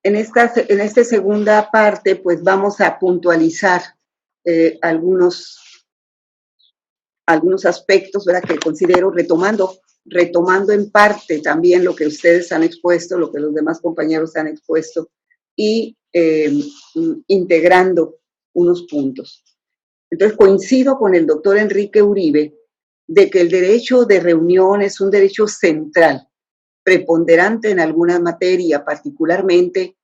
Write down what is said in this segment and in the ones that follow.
en esta segunda parte, pues vamos a puntualizar algunos aspectos, ¿verdad?, que considero retomando en parte también lo que ustedes han expuesto, lo que los demás compañeros han expuesto, y integrando unos puntos. Entonces, coincido con el doctor Enrique Uribe de que el derecho de reunión es un derecho central, preponderante en alguna materia, particularmente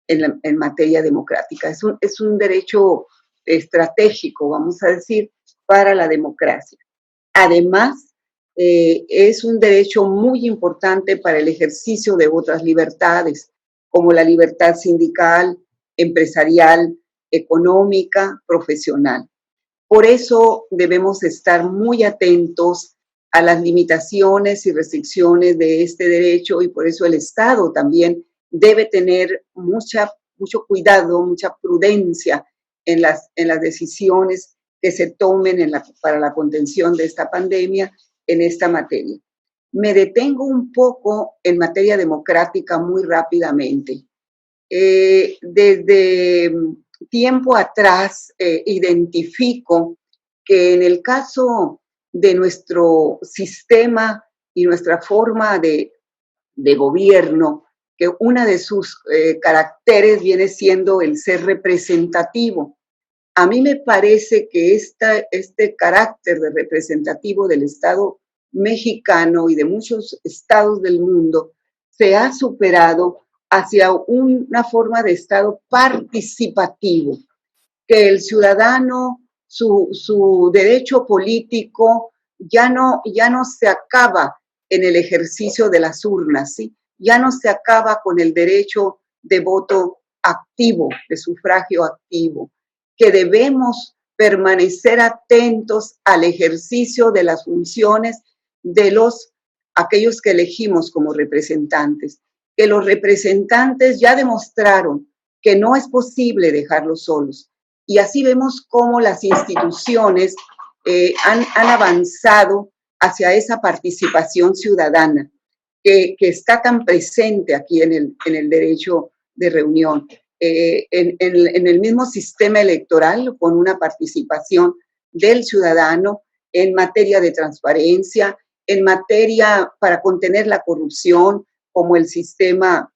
en materia democrática. Es un derecho estratégico, vamos a decir, para la democracia. Además, es un derecho muy importante para el ejercicio de otras libertades, como la libertad sindical, empresarial, económica, profesional. Por eso debemos estar muy atentos a las limitaciones y restricciones de este derecho, y por eso el Estado también debe tener mucho cuidado, mucha prudencia en las decisiones que se tomen para la contención de esta pandemia en esta materia. Me detengo un poco en materia democrática muy rápidamente. Desde tiempo atrás identifico que en el caso de nuestro sistema y nuestra forma de gobierno, que una de sus caracteres viene siendo el ser representativo. A mí me parece que este carácter de representativo del Estado mexicano y de muchos estados del mundo se ha superado hacia una forma de Estado participativo, que el ciudadano, su derecho político ya no se acaba en el ejercicio de las urnas, ¿sí? Ya no se acaba con el derecho de voto activo, de sufragio activo, que debemos permanecer atentos al ejercicio de las funciones de aquellos que elegimos como representantes, que los representantes ya demostraron que no es posible dejarlos solos. Y así vemos cómo las instituciones han avanzado hacia esa participación ciudadana que está tan presente aquí en el derecho de reunión. En el mismo sistema electoral, con una participación del ciudadano en materia de transparencia, en materia para contener la corrupción, como el sistema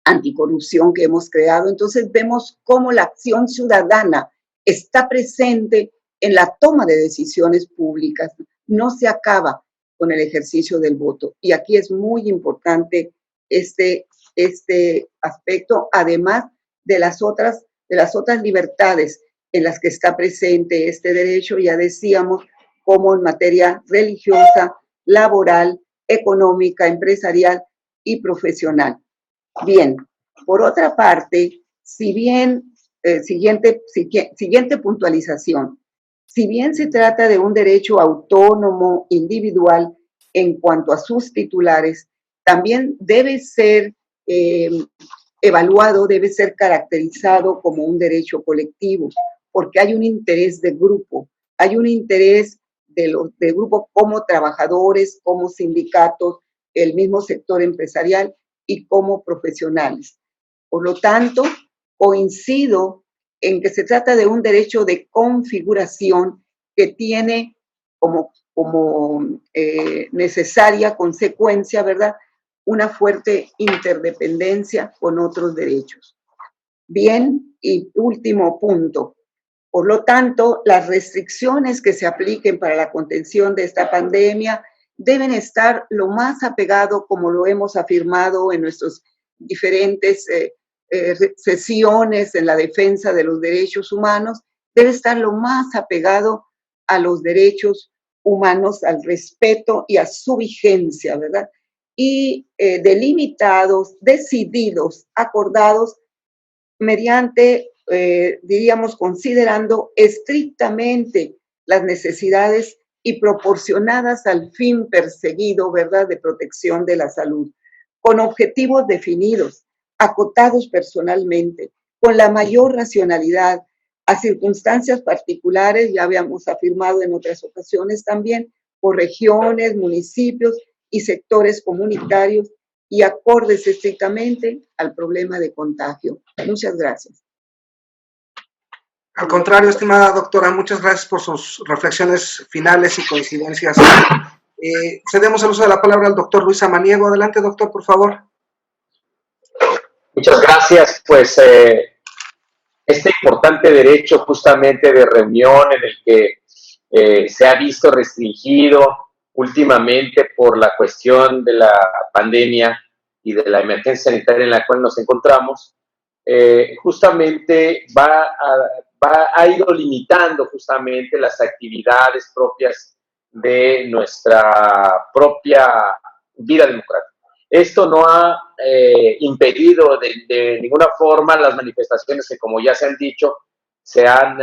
anticorrupción que hemos creado. Entonces vemos cómo la acción ciudadana está presente en la toma de decisiones públicas. No se acaba con el ejercicio del voto. Y aquí es muy importante este aspecto, además de las otras libertades en las que está presente este derecho, ya decíamos, como en materia religiosa, laboral, económica, empresarial y profesional. Bien, por otra parte, si bien, siguiente puntualización, si bien se trata de un derecho autónomo, individual, en cuanto a sus titulares, también debe ser evaluado, debe ser caracterizado como un derecho colectivo, porque hay un interés de grupo, hay un interés de grupo como trabajadores, como sindicatos, el mismo sector empresarial y como profesionales. Por lo tanto, coincido en que se trata de un derecho de configuración que tiene como necesaria consecuencia, ¿verdad?, una fuerte interdependencia con otros derechos. Bien, y último punto. Por lo tanto, las restricciones que se apliquen para la contención de esta pandemia deben estar lo más apegado, como lo hemos afirmado en nuestras diferentes sesiones en la defensa de los derechos humanos, debe estar lo más apegado a los derechos humanos, al respeto y a su vigencia, ¿verdad? Y delimitados, decididos, acordados mediante, diríamos, considerando estrictamente las necesidades y proporcionadas al fin perseguido, ¿verdad?, de protección de la salud, con objetivos definidos, acotados personalmente, con la mayor racionalidad, a circunstancias particulares, ya habíamos afirmado en otras ocasiones también, por regiones, municipios y sectores comunitarios y acordes estrictamente al problema de contagio. Muchas gracias. Al contrario, estimada doctora, muchas gracias por sus reflexiones finales y coincidencias. Cedemos el uso de la palabra al doctor Luis Samaniego. Adelante, doctor, por favor. Muchas gracias. Pues este importante derecho justamente de reunión en el que se ha visto restringido últimamente por la cuestión de la pandemia y de la emergencia sanitaria en la cual nos encontramos, justamente ha ido limitando justamente las actividades propias de nuestra propia vida democrática. Esto no ha impedido de ninguna forma las manifestaciones que, como ya se han dicho, se han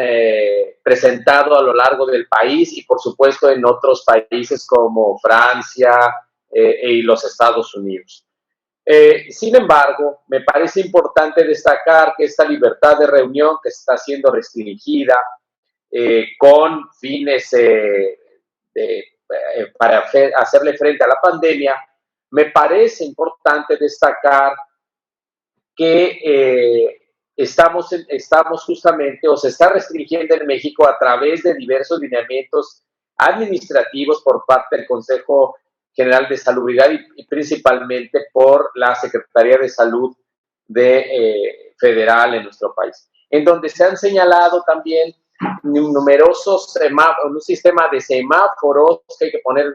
presentado a lo largo del país y, por supuesto, en otros países como Francia y los Estados Unidos. Sin embargo, me parece importante destacar que esta libertad de reunión que está siendo restringida con fines para hacerle frente a la pandemia, me parece importante destacar que estamos justamente, o se está restringiendo en México a través de diversos lineamientos administrativos por parte del Consejo General de Salubridad y principalmente por la Secretaría de Salud federal en nuestro país, en donde se han señalado también numerosos un sistema de semáforos que hay que poner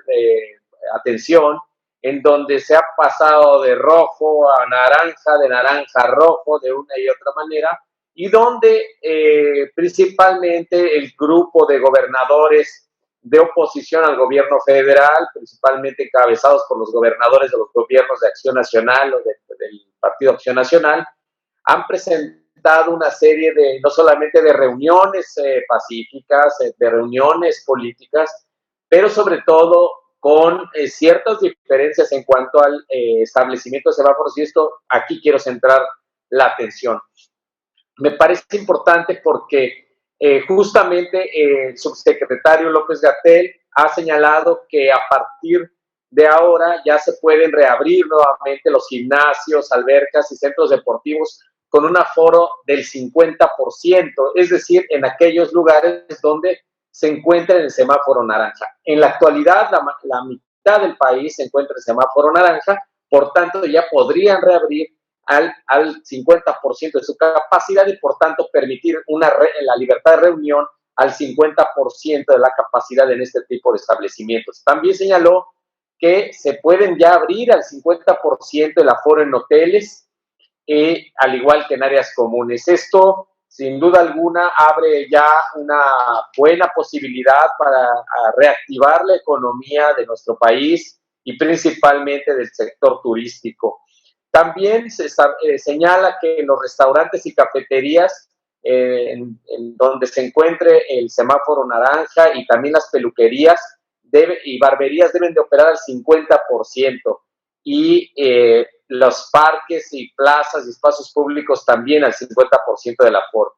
atención, en donde se ha pasado de rojo a naranja, de naranja a rojo, de una y otra manera, y donde principalmente el grupo de gobernadores de oposición al gobierno federal, principalmente encabezados por los gobernadores de los gobiernos de Acción Nacional o del Partido Acción Nacional, han presentado una serie de, no solamente de reuniones pacíficas, de reuniones políticas, pero sobre todo con ciertas diferencias en cuanto al establecimiento de semáforos, y esto aquí quiero centrar la atención. Me parece importante porque justamente el subsecretario López-Gatell ha señalado que a partir de ahora ya se pueden reabrir nuevamente los gimnasios, albercas y centros deportivos con un aforo del 50%, es decir, en aquellos lugares donde se encuentra en el semáforo naranja. En la actualidad, la mitad del país se encuentra en semáforo naranja, por tanto, ya podrían reabrir al 50% de su capacidad y, por tanto, permitir la libertad de reunión al 50% de la capacidad en este tipo de establecimientos. También señaló que se pueden ya abrir al 50% el aforo en hoteles, al igual que en áreas comunes. Esto, sin duda alguna, abre ya una buena posibilidad para reactivar la economía de nuestro país y principalmente del sector turístico. También se señala que los restaurantes y cafeterías en donde se encuentre el semáforo naranja y también las peluquerías y barberías deben de operar al 50% y los parques y plazas y espacios públicos también al 50% del aforo.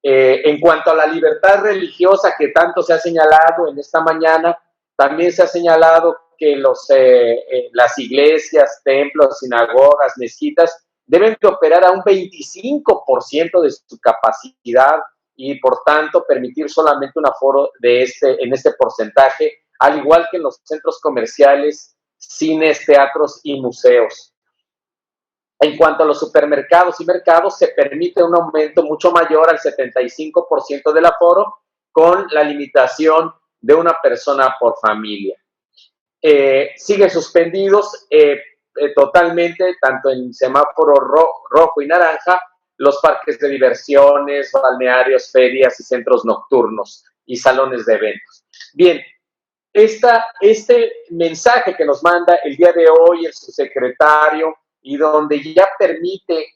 En cuanto a la libertad religiosa que tanto se ha señalado en esta mañana, también se ha señalado que las iglesias, templos, sinagogas, mezquitas deben de operar a un 25% de su capacidad y, por tanto, permitir solamente un aforo en este porcentaje, al igual que en los centros comerciales, cines, teatros y museos. En cuanto a los supermercados y mercados, se permite un aumento mucho mayor al 75% del aforo con la limitación de una persona por familia. Siguen suspendidos totalmente, tanto en semáforo rojo y naranja, los parques de diversiones, balnearios, ferias y centros nocturnos y salones de eventos. Bien, este mensaje que nos manda el día de hoy el subsecretario y donde ya permite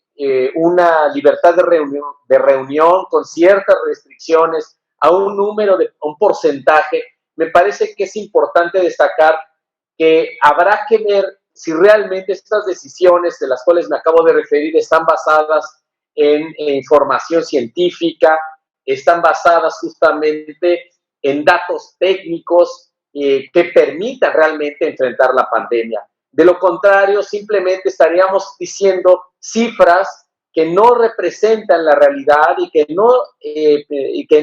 una libertad de reunión con ciertas restricciones a un porcentaje, me parece que es importante destacar que habrá que ver si realmente estas decisiones de las cuales me acabo de referir están basadas en información científica, están basadas justamente en datos técnicos que permitan realmente enfrentar la pandemia. De lo contrario, simplemente estaríamos diciendo cifras que no representan la realidad y que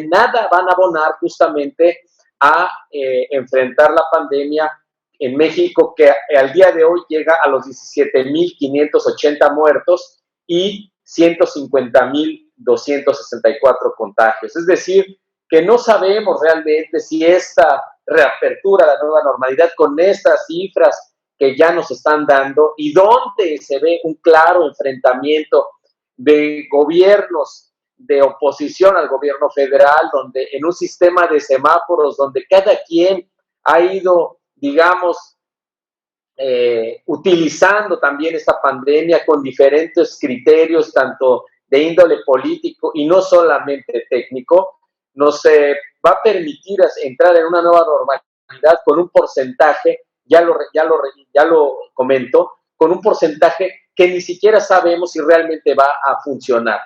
nada van a abonar justamente a enfrentar la pandemia en México, que al día de hoy llega a los 17.580 muertos y 150.264 contagios. Es decir, que no sabemos realmente si esta reapertura a la nueva normalidad con estas cifras que ya nos están dando y donde se ve un claro enfrentamiento de gobiernos de oposición al gobierno federal, donde en un sistema de semáforos, donde cada quien ha ido, digamos, utilizando también esta pandemia con diferentes criterios, tanto de índole político y no solamente técnico, nos va a permitir entrar en una nueva normalidad con un porcentaje, ya lo comento, con un porcentaje que ni siquiera sabemos si realmente va a funcionar.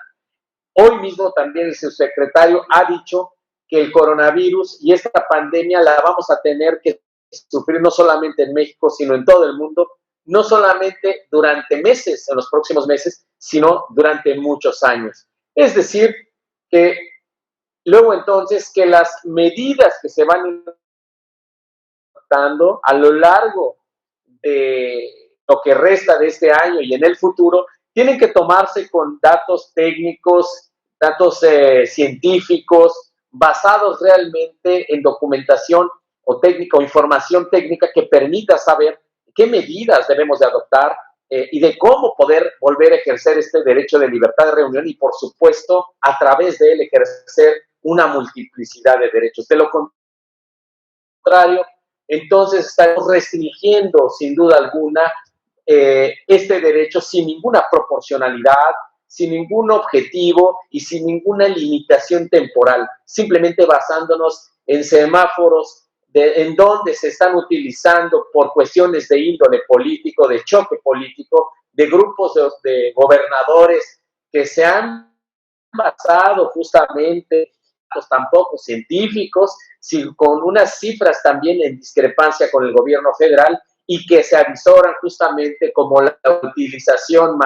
Hoy mismo también el subsecretario ha dicho que el coronavirus y esta pandemia la vamos a tener que sufrir no solamente en México, sino en todo el mundo, no solamente durante meses, en los próximos meses, sino durante muchos años. Es decir, que luego entonces que las medidas que se van adoptando a lo largo de lo que resta de este año y en el futuro, tienen que tomarse con datos técnicos, datos científicos, basados realmente en documentación o técnica o información técnica que permita saber qué medidas debemos de adoptar y de cómo poder volver a ejercer este derecho de libertad de reunión y, por supuesto, a través de él ejercer una multiplicidad de derechos. De lo contrario, entonces estamos restringiendo, sin duda alguna, este derecho sin ninguna proporcionalidad, sin ningún objetivo y sin ninguna limitación temporal, simplemente basándonos en semáforos en donde se están utilizando por cuestiones de índole político, de choque político, de grupos de gobernadores que se han basado justamente pues, tampoco científicos, sino con unas cifras también en discrepancia con el gobierno federal y que se avisoran justamente como la utilización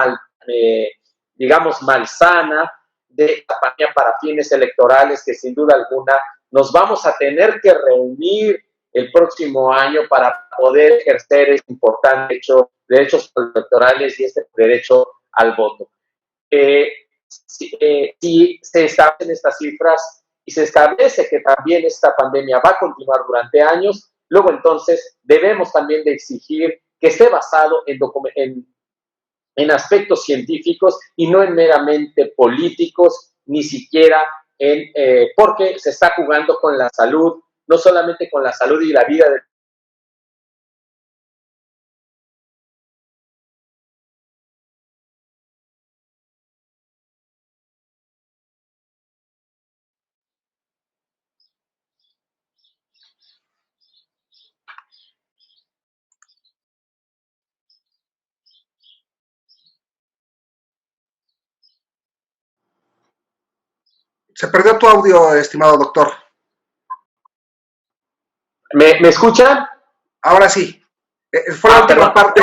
digamos, malsana de la pandemia para fines electorales, que sin duda alguna nos vamos a tener que reunir el próximo año para poder ejercer este importante derechos electorales y este derecho al voto. Si se establecen estas cifras y se establece que también esta pandemia va a continuar durante años, luego entonces debemos también de exigir que esté basado en aspectos científicos y no en meramente políticos, ni siquiera porque se está jugando con la salud, no solamente con la salud y la vida de Se perdió tu audio, estimado doctor. ¿Me escuchan? Ahora sí. Fue la última parte.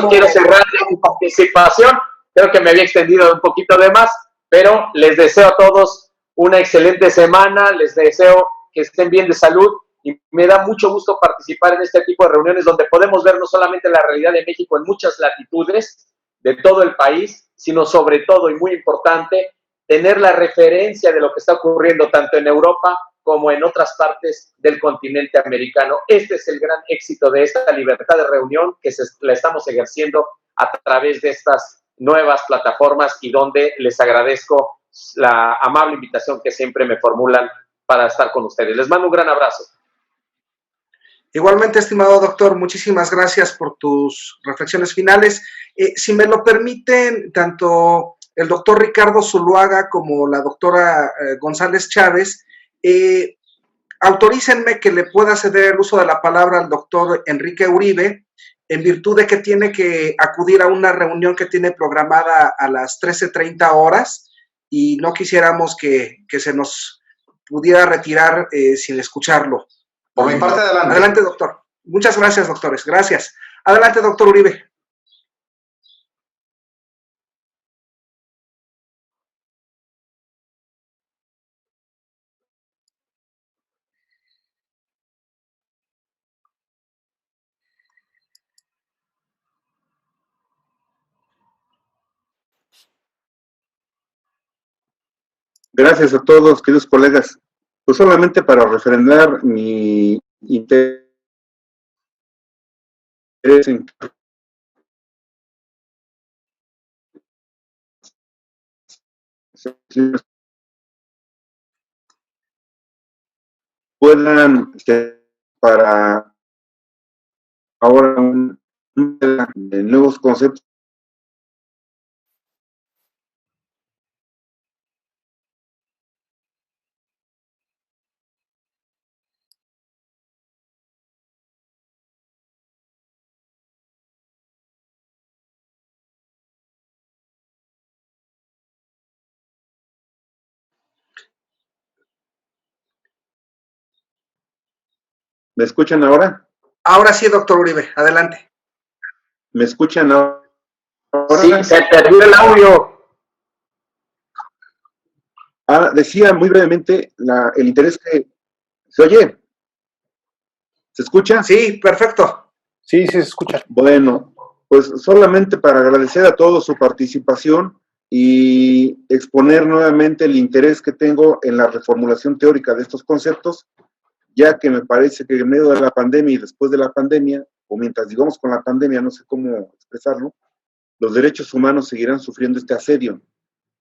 Quiero cerrar mi participación. Creo que me había extendido un poquito de más, pero les deseo a todos una excelente semana. Les deseo que estén bien de salud y me da mucho gusto participar en este tipo de reuniones donde podemos ver no solamente la realidad de México en muchas latitudes de todo el país, sino sobre todo y muy importante, tener la referencia de lo que está ocurriendo tanto en Europa como en otras partes del continente americano. Este es el gran éxito de esta libertad de reunión que la estamos ejerciendo a través de estas nuevas plataformas y donde les agradezco la amable invitación que siempre me formulan para estar con ustedes. Les mando un gran abrazo. Igualmente, estimado doctor, muchísimas gracias por tus reflexiones finales. Si me lo permiten, tanto el doctor Ricardo Zuluaga como la doctora González Chávez, autorícenme que le pueda ceder el uso de la palabra al doctor Enrique Uribe, en virtud de que tiene que acudir a una reunión que tiene programada a las 13:30 horas y no quisiéramos que se nos pudiera retirar sin escucharlo. Por mi parte, adelante. Adelante, doctor. Muchas gracias, doctores. Gracias. Adelante, doctor Uribe. Gracias a todos, queridos colegas. Pues solamente para refrendar mi interés en que puedan para ahora de nuevos conceptos. ¿Me escuchan ahora? Ahora sí, doctor Uribe, adelante. ¿Me escuchan ahora? Sí, se perdió el audio. Decía muy brevemente el interés que... ¿Se oye? ¿Se escucha? Sí, perfecto. Sí, se escucha. Bueno, pues solamente para agradecer a todos su participación y exponer nuevamente el interés que tengo en la reformulación teórica de estos conceptos, ya que me parece que en medio de la pandemia y después de la pandemia, o mientras digamos con la pandemia, no sé cómo expresarlo, los derechos humanos seguirán sufriendo este asedio.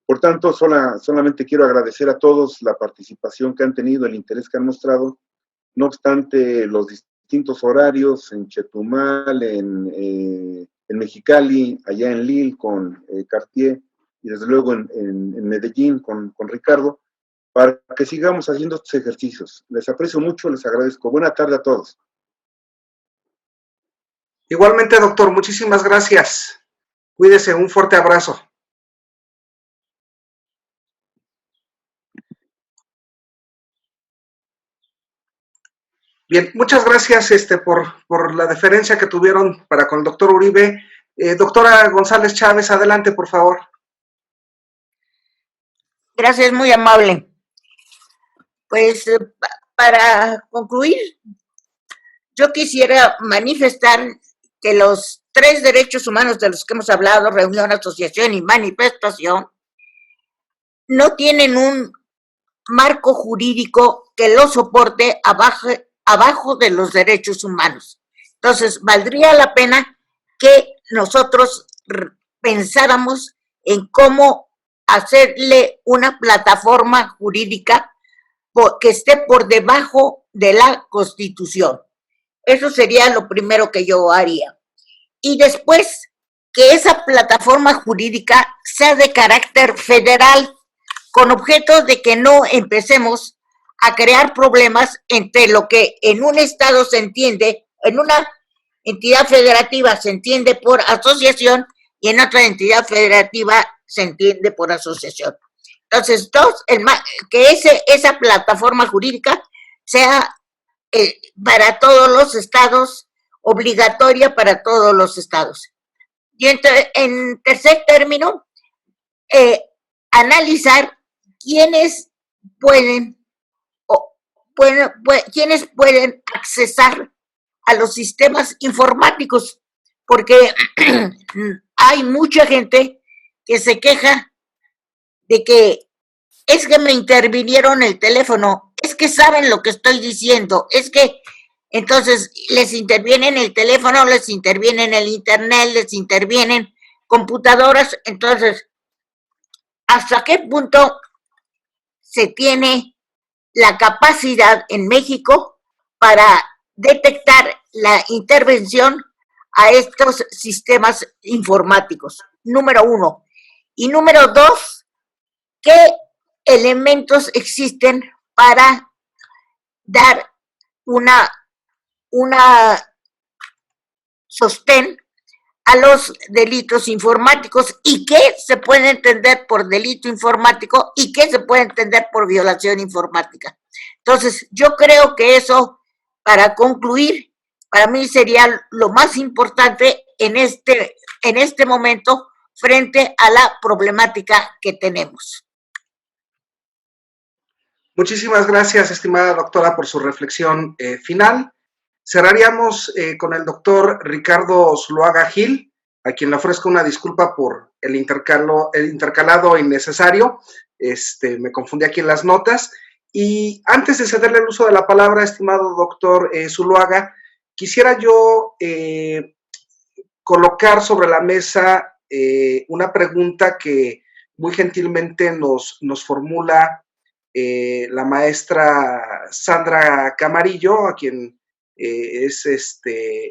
Por tanto, solamente quiero agradecer a todos la participación que han tenido, el interés que han mostrado, no obstante los distintos horarios en Chetumal, en Mexicali, allá en Lille con Cartier, y desde luego en Medellín con Ricardo, para que sigamos haciendo estos ejercicios. Les aprecio mucho, les agradezco. Buena tarde a todos. Igualmente, doctor, muchísimas gracias. Cuídese, un fuerte abrazo. Bien, muchas gracias por la deferencia que tuvieron para con el doctor Uribe. Doctora González Chávez, adelante, por favor. Gracias, muy amable. Pues para concluir, yo quisiera manifestar que los 3 derechos humanos de los que hemos hablado, reunión, asociación y manifestación, no tienen un marco jurídico que los soporte abajo de los derechos humanos. Entonces, valdría la pena que nosotros pensáramos en cómo hacerle una plataforma jurídica que esté por debajo de la Constitución. Eso sería lo primero que yo haría. Y después, que esa plataforma jurídica sea de carácter federal, con objeto de que no empecemos a crear problemas entre lo que en un estado se entiende, en una entidad federativa se entiende por asociación y en otra entidad federativa se entiende por asociación. Entonces, que esa plataforma jurídica sea para todos los estados, obligatoria para todos los estados. Y en tercer término, analizar quiénes pueden accesar a los sistemas informáticos, porque hay mucha gente que se queja de que es que me intervinieron el teléfono, es que saben lo que estoy diciendo, es que entonces les interviene en el teléfono, les interviene en el internet, les intervienen computadoras. Entonces, ¿hasta qué punto se tiene la capacidad en México para detectar la intervención a estos sistemas informáticos? Número 1. Y número 2, ¿qué elementos existen para dar una sostén a los delitos informáticos y qué se puede entender por delito informático y qué se puede entender por violación informática? Entonces, yo creo que eso, para concluir, para mí sería lo más importante en este momento frente a la problemática que tenemos. Muchísimas gracias, estimada doctora, por su reflexión final. Cerraríamos con el doctor Ricardo Zuluaga Gil, a quien le ofrezco una disculpa por el intercalado innecesario. Me confundí aquí en las notas. Y antes de cederle el uso de la palabra, estimado doctor Zuluaga, quisiera yo colocar sobre la mesa una pregunta que muy gentilmente nos formula la maestra Sandra Camarillo, a quien es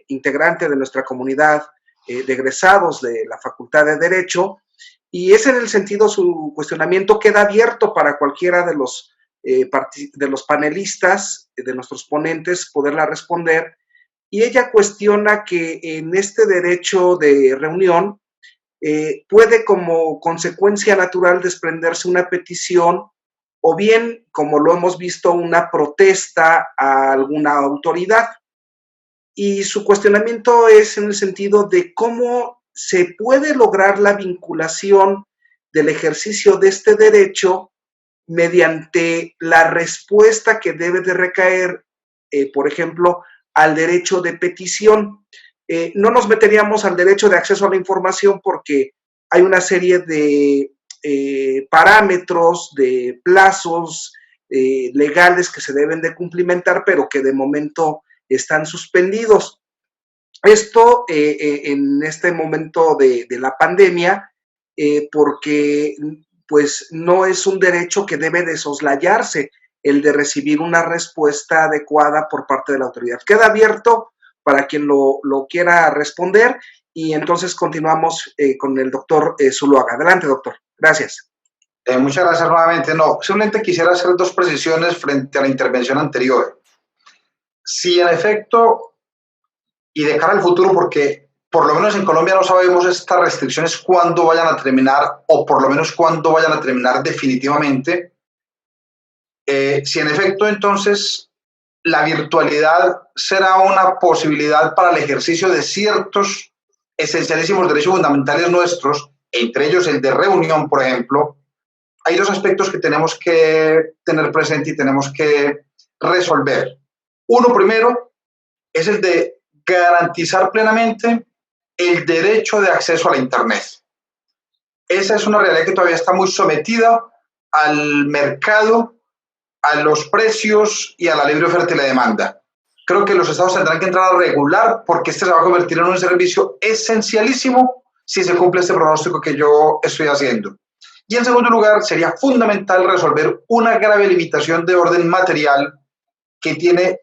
integrante de nuestra comunidad de egresados de la Facultad de Derecho, y es en el sentido, su cuestionamiento queda abierto para cualquiera de los panelistas, de nuestros ponentes, poderla responder, y ella cuestiona que en este derecho de reunión puede como consecuencia natural desprenderse una petición o bien, como lo hemos visto, una protesta a alguna autoridad. Y su cuestionamiento es en el sentido de cómo se puede lograr la vinculación del ejercicio de este derecho mediante la respuesta que debe de recaer, por ejemplo, al derecho de petición. No nos meteríamos al derecho de acceso a la información porque hay una serie de parámetros, de plazos legales que se deben de cumplimentar, pero que de momento están suspendidos. Esto en este momento de la pandemia, porque pues no es un derecho que debe de soslayarse el de recibir una respuesta adecuada por parte de la autoridad. Queda abierto para quien lo quiera responder y entonces continuamos con el doctor Zuluaga. Adelante, doctor. Gracias. Muchas gracias nuevamente. No, simplemente quisiera hacer dos precisiones frente a la intervención anterior. Si en efecto, y de cara al futuro, porque por lo menos en Colombia no sabemos estas restricciones cuándo vayan a terminar, o por lo menos cuándo vayan a terminar definitivamente, si en efecto entonces la virtualidad será una posibilidad para el ejercicio de ciertos esencialísimos derechos fundamentales nuestros, entre ellos el de reunión, por ejemplo, hay dos aspectos que tenemos que tener presente y tenemos que resolver. Uno primero es el de garantizar plenamente el derecho de acceso a la Internet. Esa es una realidad que todavía está muy sometida al mercado, a los precios y a la libre oferta y la demanda. Creo que los estados tendrán que entrar a regular porque este se va a convertir en un servicio esencialísimo si se cumple este pronóstico que yo estoy haciendo. Y en segundo lugar, sería fundamental resolver una grave limitación de orden material que tiene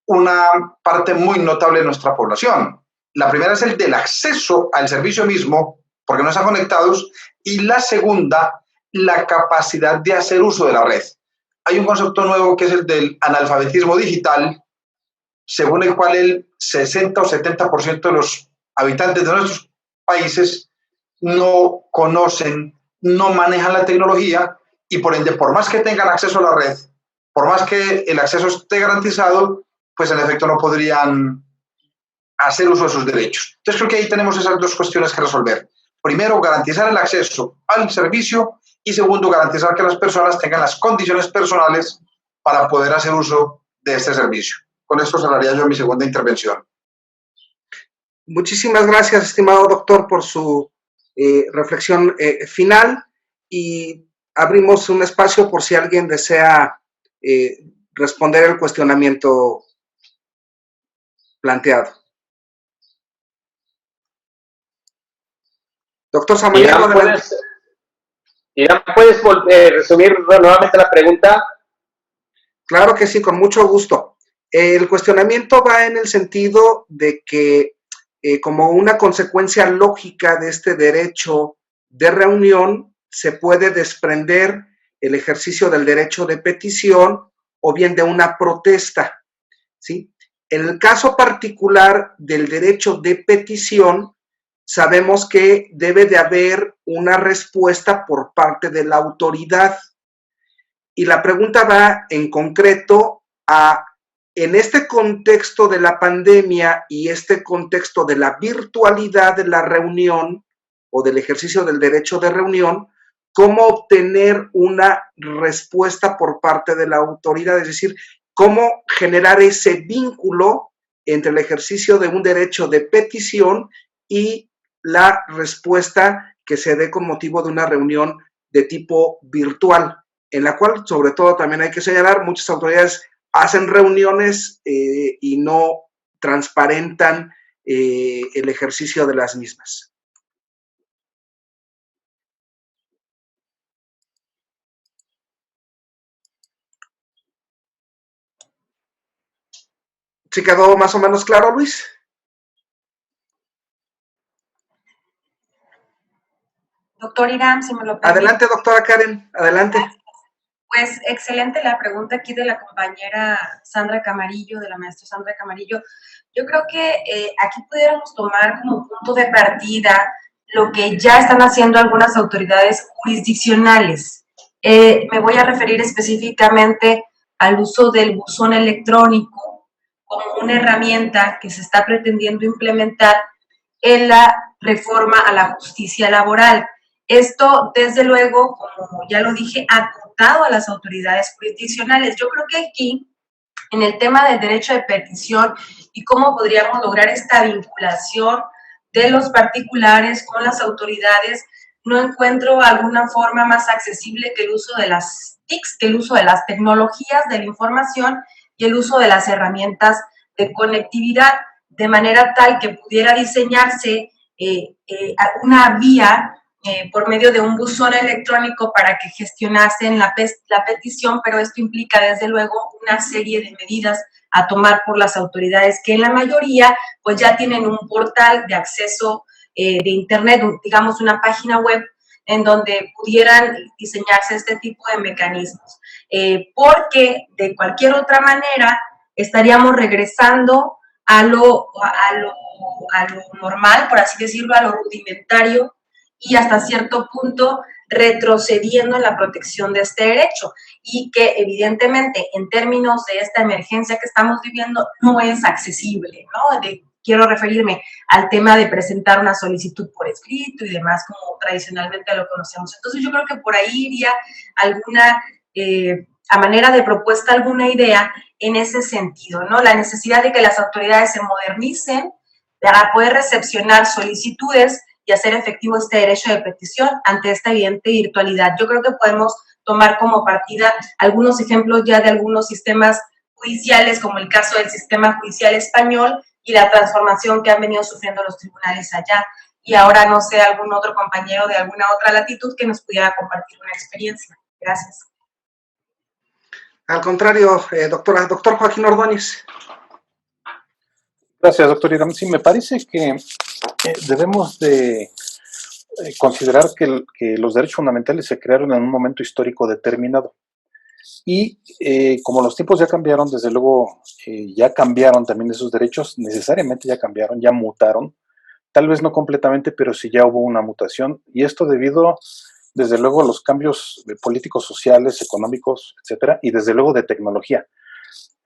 una parte muy notable de nuestra población. La primera es el del acceso al servicio mismo, porque no están conectados, y la segunda, la capacidad de hacer uso de la red. Hay un concepto nuevo que es el del analfabetismo digital, según el cual el 60 o 70% de los habitantes de nuestros países no conocen, no manejan la tecnología y por ende, por más que tengan acceso a la red, por más que el acceso esté garantizado, pues en efecto no podrían hacer uso de sus derechos. Entonces creo que ahí tenemos esas dos cuestiones que resolver. Primero, garantizar el acceso al servicio y segundo, garantizar que las personas tengan las condiciones personales para poder hacer uso de este servicio. Con esto cerraría yo mi segunda intervención. Muchísimas gracias, estimado doctor, por su reflexión final y abrimos un espacio por si alguien desea responder el cuestionamiento planteado. Doctor Samaniego, Irán, ¿puedes resumir nuevamente la pregunta? Claro que sí, con mucho gusto. El cuestionamiento va en el sentido de que como una consecuencia lógica de este derecho de reunión se puede desprender el ejercicio del derecho de petición o bien de una protesta, ¿sí? En el caso particular del derecho de petición, sabemos que debe de haber una respuesta por parte de la autoridad. Y la pregunta va en concreto a en este contexto de la pandemia y este contexto de la virtualidad de la reunión o del ejercicio del derecho de reunión, cómo obtener una respuesta por parte de la autoridad, es decir, cómo generar ese vínculo entre el ejercicio de un derecho de petición y la respuesta que se dé con motivo de una reunión de tipo virtual, en la cual, sobre todo, también hay que señalar, muchas autoridades hacen reuniones y no transparentan el ejercicio de las mismas. ¿Sí quedó más o menos claro, Luis? Doctor Irán, si me lo permite. Adelante, doctora Karen, adelante. Pues excelente la pregunta aquí de la compañera Sandra Camarillo, de la maestra Sandra Camarillo. Yo creo que aquí pudiéramos tomar como punto de partida lo que ya están haciendo algunas autoridades jurisdiccionales. Me voy a referir específicamente al uso del buzón electrónico como una herramienta que se está pretendiendo implementar en la reforma a la justicia laboral. Esto, desde luego, como ya lo dije, acotado a las autoridades jurisdiccionales. Yo creo que aquí, en el tema del derecho de petición y cómo podríamos lograr esta vinculación de los particulares con las autoridades, no encuentro alguna forma más accesible que el uso de las TICs, que el uso de las tecnologías de la información y el uso de las herramientas de conectividad, de manera tal que pudiera diseñarse una vía por medio de un buzón electrónico para que gestionasen la petición, pero esto implica desde luego una serie de medidas a tomar por las autoridades que en la mayoría pues ya tienen un portal de acceso de internet, digamos una página web en donde pudieran diseñarse este tipo de mecanismos, porque de cualquier otra manera estaríamos regresando a lo normal, por así decirlo, a lo rudimentario, y hasta cierto punto retrocediendo en la protección de este derecho, y que evidentemente en términos de esta emergencia que estamos viviendo no es accesible, ¿no? Quiero referirme al tema de presentar una solicitud por escrito y demás, como tradicionalmente lo conocemos. Entonces yo creo que por ahí iría alguna, a manera de propuesta, alguna idea en ese sentido, ¿no? La necesidad de que las autoridades se modernicen para poder recepcionar solicitudes y hacer efectivo este derecho de petición ante esta evidente virtualidad. Yo creo que podemos tomar como partida algunos ejemplos ya de algunos sistemas judiciales, como el caso del sistema judicial español y la transformación que han venido sufriendo los tribunales allá. Y ahora no sé, algún otro compañero de alguna otra latitud que nos pudiera compartir una experiencia. Gracias. Al contrario, doctor Joaquín Ordóñez. Gracias, doctor Irán. Sí, me parece que debemos de considerar que los derechos fundamentales se crearon en un momento histórico determinado. Y como los tiempos ya cambiaron, desde luego ya cambiaron también esos derechos, necesariamente ya cambiaron, ya mutaron, tal vez no completamente, pero sí ya hubo una mutación, y esto debido, desde luego, a los cambios políticos, sociales, económicos, etcétera, y desde luego de tecnología.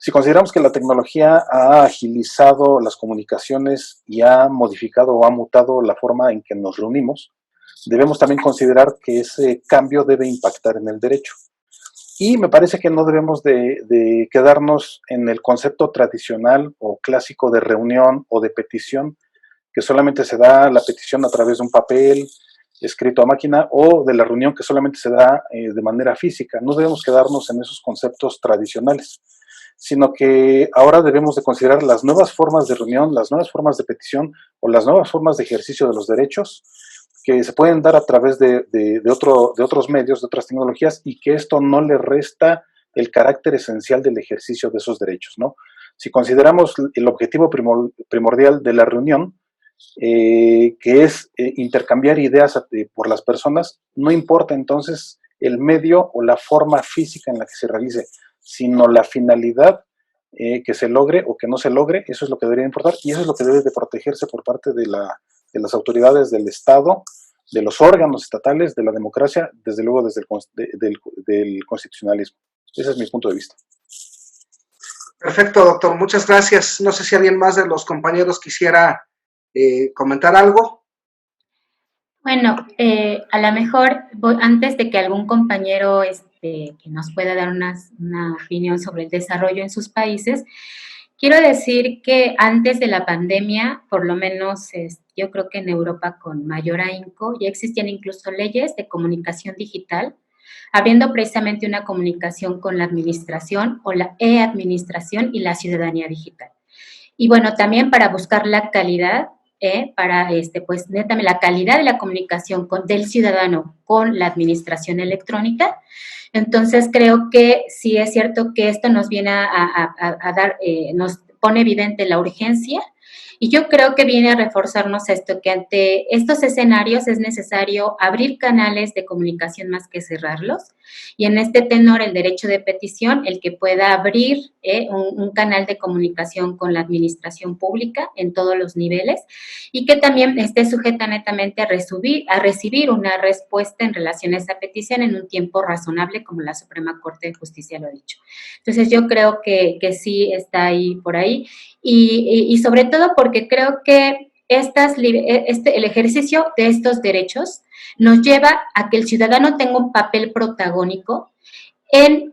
Si consideramos que la tecnología ha agilizado las comunicaciones y ha modificado o ha mutado la forma en que nos reunimos, debemos también considerar que ese cambio debe impactar en el derecho. Y me parece que no debemos de quedarnos en el concepto tradicional o clásico de reunión o de petición, que solamente se da la petición a través de un papel escrito a máquina, o de la reunión que solamente se da de manera física. No debemos quedarnos en esos conceptos tradicionales, sino que ahora debemos de considerar las nuevas formas de reunión, las nuevas formas de petición o las nuevas formas de ejercicio de los derechos que se pueden dar a través de otros medios, de otras tecnologías, y que esto no le resta el carácter esencial del ejercicio de esos derechos, ¿no? Si consideramos el objetivo primordial de la reunión, que es intercambiar ideas por las personas, no importa entonces el medio o la forma física en la que se realice, sino la finalidad que se logre o que no se logre. Eso es lo que debería importar, y eso es lo que debe de protegerse por parte de las autoridades del Estado, de los órganos estatales, de la democracia, desde luego desde del constitucionalismo. Ese es mi punto de vista. Perfecto, doctor. Muchas gracias. No sé si alguien más de los compañeros quisiera comentar algo. Bueno, a lo mejor antes de que algún compañero que nos pueda dar una opinión sobre el desarrollo en sus países, quiero decir que antes de la pandemia, por lo menos yo creo que en Europa con mayor ahínco, ya existían incluso leyes de comunicación digital, abriendo precisamente una comunicación con la administración o la e-administración y la ciudadanía digital. Y bueno, también para buscar la calidad, para pues netamente la calidad de la comunicación del ciudadano con la administración electrónica. Entonces creo que sí es cierto que esto nos viene a dar, nos pone evidente la urgencia, y yo creo que viene a reforzarnos esto, que ante estos escenarios es necesario abrir canales de comunicación más que cerrarlos, y en este tenor el derecho de petición, el que pueda abrir un canal de comunicación con la administración pública en todos los niveles, y que también esté sujeta netamente a recibir una respuesta en relación a esa petición en un tiempo razonable, como la Suprema Corte de Justicia lo ha dicho. Entonces yo creo que sí está ahí por ahí, y sobre todo porque creo que el ejercicio de estos derechos nos lleva a que el ciudadano tenga un papel protagónico en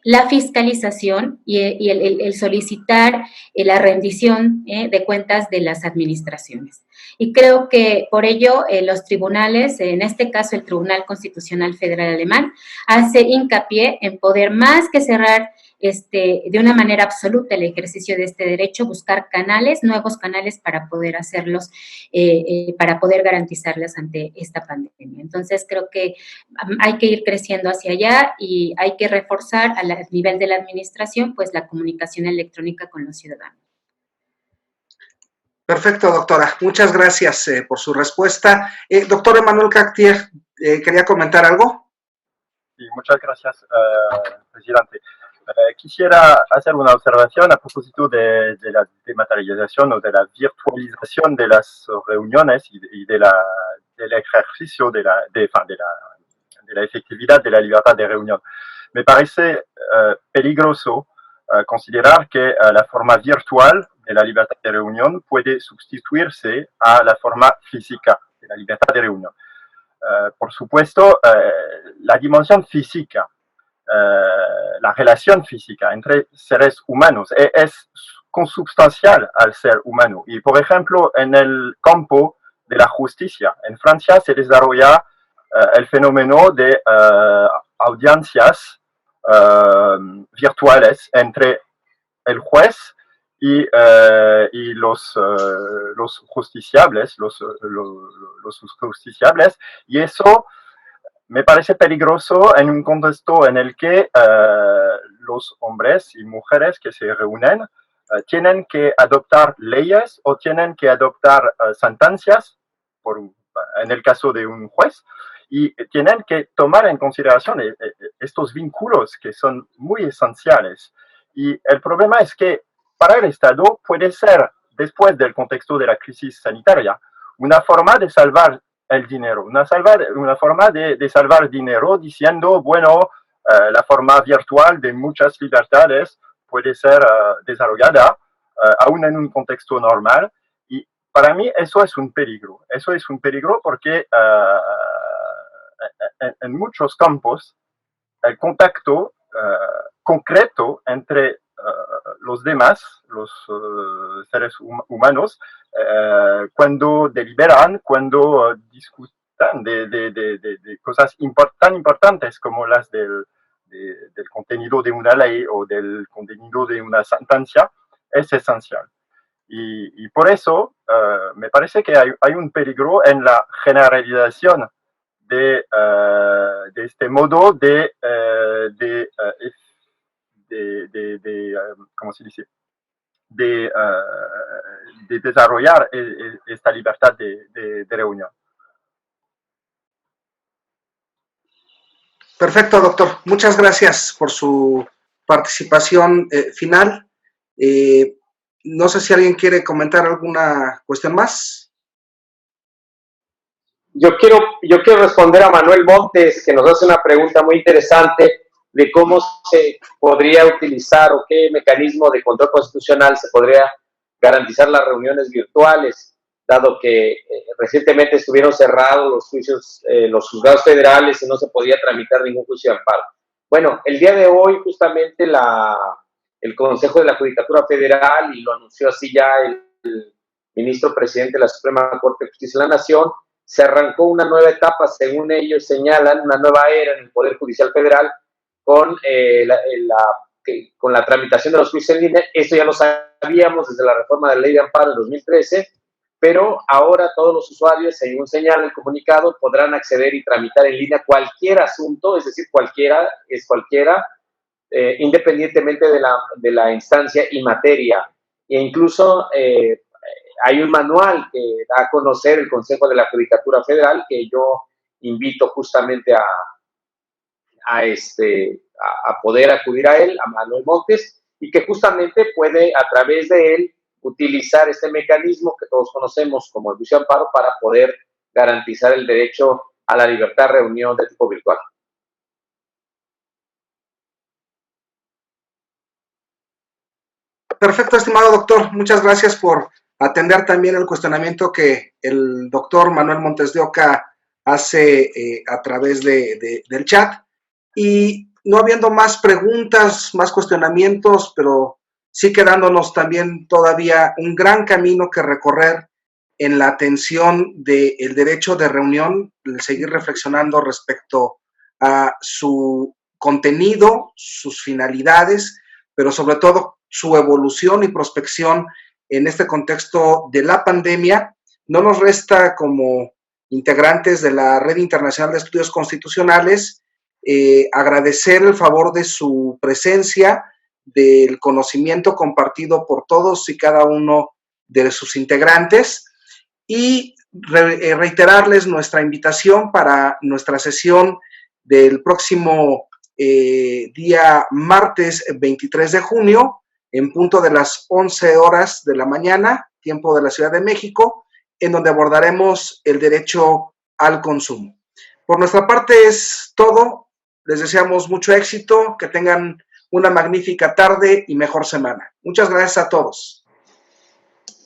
la fiscalización y el solicitar la rendición de cuentas de las administraciones. Y creo que por ello los tribunales, en este caso el Tribunal Constitucional Federal Alemán, hace hincapié en poder, más que cerrar de una manera absoluta el ejercicio de este derecho, buscar canales, nuevos canales para poder hacerlos, para poder garantizarlas ante esta pandemia. Entonces creo que hay que ir creciendo hacia allá y hay que reforzar a nivel de la administración pues la comunicación electrónica con los ciudadanos. Perfecto, doctora. Muchas gracias por su respuesta. Doctor Emmanuel Cartier, ¿quería comentar algo? Sí, muchas gracias, presidente. Quisiera hacer una observación a propósito de la dematerialización o de la virtualización de las reuniones y del ejercicio de la efectividad de la libertad de reunión. Me parece peligroso considerar que la forma virtual de la libertad de reunión puede sustituirse a la forma física de la libertad de reunión. Por supuesto, la dimensión física, la relación física entre seres humanos es consubstancial al ser humano. Y, por ejemplo, en el campo de la justicia, en Francia se desarrolla el fenómeno de audiencias virtuales entre el juez y los justiciables, los justiciables, y eso me parece peligroso en un contexto en el que los hombres y mujeres que se reúnen tienen que adoptar leyes o tienen que adoptar sentencias, en el caso de un juez, y tienen que tomar en consideración estos vínculos que son muy esenciales. Y el problema es que para el Estado puede ser, después del contexto de la crisis sanitaria, una forma de salvar el dinero, una forma de salvar dinero diciendo, bueno, la forma virtual de muchas libertades puede ser desarrollada aún en un contexto normal. Y para mí eso es un peligro. Eso es un peligro porque en muchos campos el contacto concreto entre los demás, los seres humanos, cuando deliberan, cuando discutan de cosas tan importantes como las del contenido de una ley o del contenido de una sentencia, es esencial. Y por eso me parece que hay un peligro en la generalización de este modo ¿cómo se dice? De desarrollar esta libertad de reunión. Perfecto, doctor. Muchas gracias por su participación final. No sé si alguien quiere comentar alguna cuestión más. Yo quiero responder a Manuel Montes, que nos hace una pregunta muy interesante de cómo se podría utilizar o qué mecanismo de control constitucional se podría garantizar las reuniones virtuales, dado que recientemente estuvieron cerrados los juicios, los juzgados federales y no se podía tramitar ningún juicio de amparo. Bueno, el día de hoy justamente el Consejo de la Judicatura Federal, y lo anunció así ya el ministro presidente de la Suprema Corte de Justicia de la Nación, se arrancó una nueva etapa, según ellos señalan, una nueva era en el Poder Judicial Federal con la tramitación de los juicios en línea. Esto ya lo sabíamos desde la reforma de la Ley de Amparo en 2013, pero ahora todos los usuarios, según señala el comunicado, podrán acceder y tramitar en línea cualquier asunto, es decir, cualquiera, independientemente de la instancia y materia. E incluso hay un manual que da a conocer el Consejo de la Judicatura Federal, que yo invito justamente a poder acudir a él, a Manuel Montes, y que justamente puede a través de él utilizar este mecanismo que todos conocemos como el juicio de amparo para poder garantizar el derecho a la libertad de reunión de tipo virtual. Perfecto, estimado doctor. Muchas gracias por atender también el cuestionamiento que el doctor Manuel Montes de Oca hace a través del chat. Y no habiendo más preguntas, más cuestionamientos, pero sí quedándonos también todavía un gran camino que recorrer en la atención del derecho de reunión, el seguir reflexionando respecto a su contenido, sus finalidades, pero sobre todo su evolución y prospección en este contexto de la pandemia. No nos resta como integrantes de la Red Internacional de Estudios Constitucionales agradecer el favor de su presencia, del conocimiento compartido por todos y cada uno de sus integrantes, y reiterarles nuestra invitación para nuestra sesión del próximo día martes 23 de junio, en punto de las 11 horas de la mañana, tiempo de la Ciudad de México, en donde abordaremos el derecho al consumo. Por nuestra parte es todo. Les deseamos mucho éxito, que tengan una magnífica tarde y mejor semana. Muchas gracias a todos.